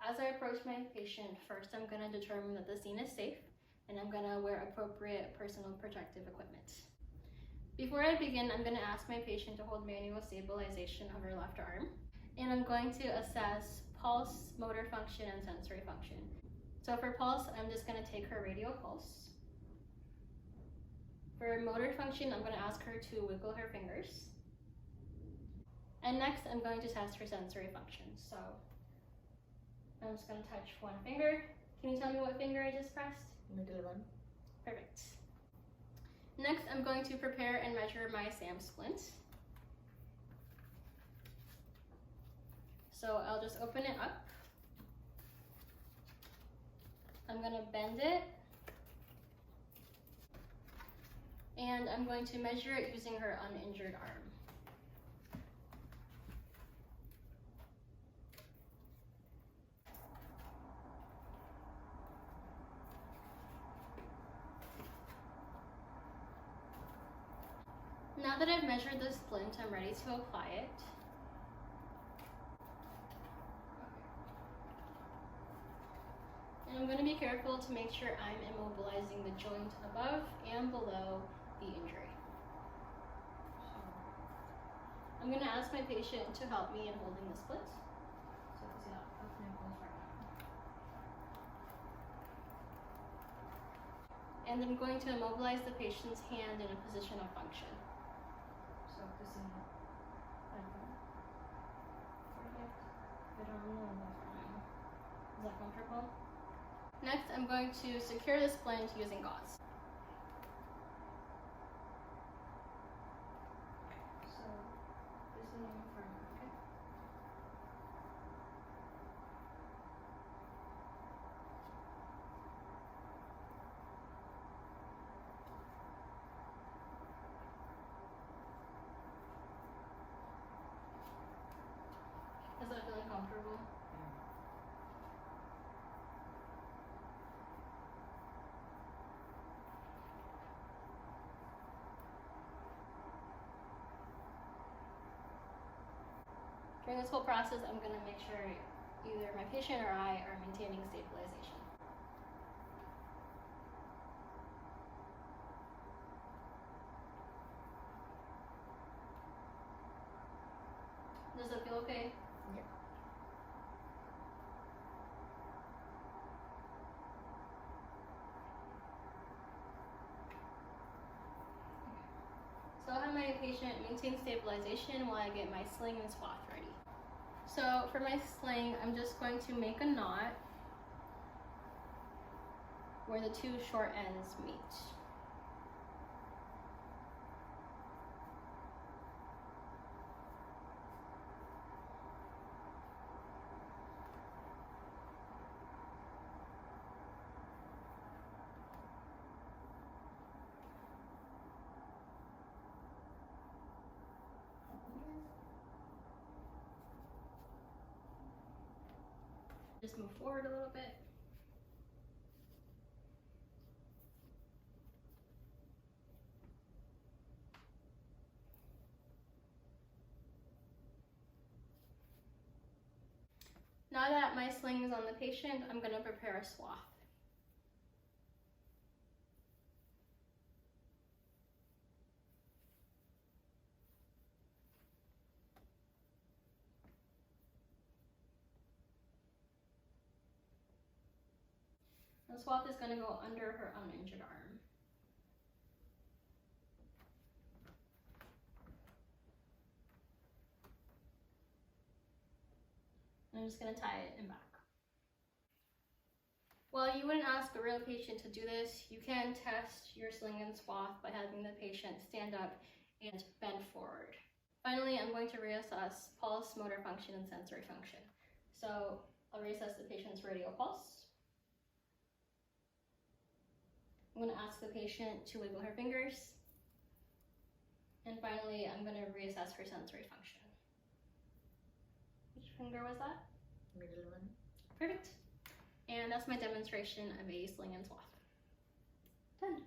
As I approach my patient, first I'm going to determine that the scene is safe, and I'm going to wear appropriate personal protective equipment. Before I begin, I'm going to ask my patient to hold manual stabilization of her left arm, and I'm going to assess pulse, motor function, and sensory function. So for pulse, I'm just going to take her radial pulse. For motor function, I'm going to ask her to wiggle her fingers. And next, I'm going to test her sensory function. So I'm just going to touch one finger. Can you tell me what finger I just pressed? Middle one. Perfect. Next, I'm going to prepare and measure my SAM splint. So I'll just open it up. I'm going to bend it. And I'm going to measure it using her uninjured arm. Now that I've measured the splint, I'm ready to apply it. And I'm going to be careful to make sure I'm immobilizing the joint above and below the injury. I'm going to ask my patient to help me in holding the splint. So let's see how it goes right now. And I'm going to immobilize the patient's hand in a position of function. So this is perfect. Good arm, left arm. Is that comfortable? Next, I'm going to secure the splint using gauze. So this is in front, okay? Is that feeling comfortable? During this whole process, I'm going to make sure either my patient or I are maintaining stabilization. Does it feel okay? Yeah. So I'll have my patient maintain stabilization while I get my sling and swathe ready. So for my sling, I'm just going to make a knot where the two short ends meet. Just move forward a little bit. Now that my sling is on the patient, I'm going to prepare a swathe. The swathe is going to go under her uninjured arm. I'm just going to tie it in back. While you wouldn't ask a real patient to do this, you can test your sling and swathe by having the patient stand up and bend forward. Finally, I'm going to reassess pulse, motor function, and sensory function. So I'll reassess the patient's radial pulse. I'm going to ask the patient to wiggle her fingers. And finally, I'm going to reassess her sensory function. Which finger was that? Middle one. Perfect. And that's my demonstration of a sling and swathe. Done.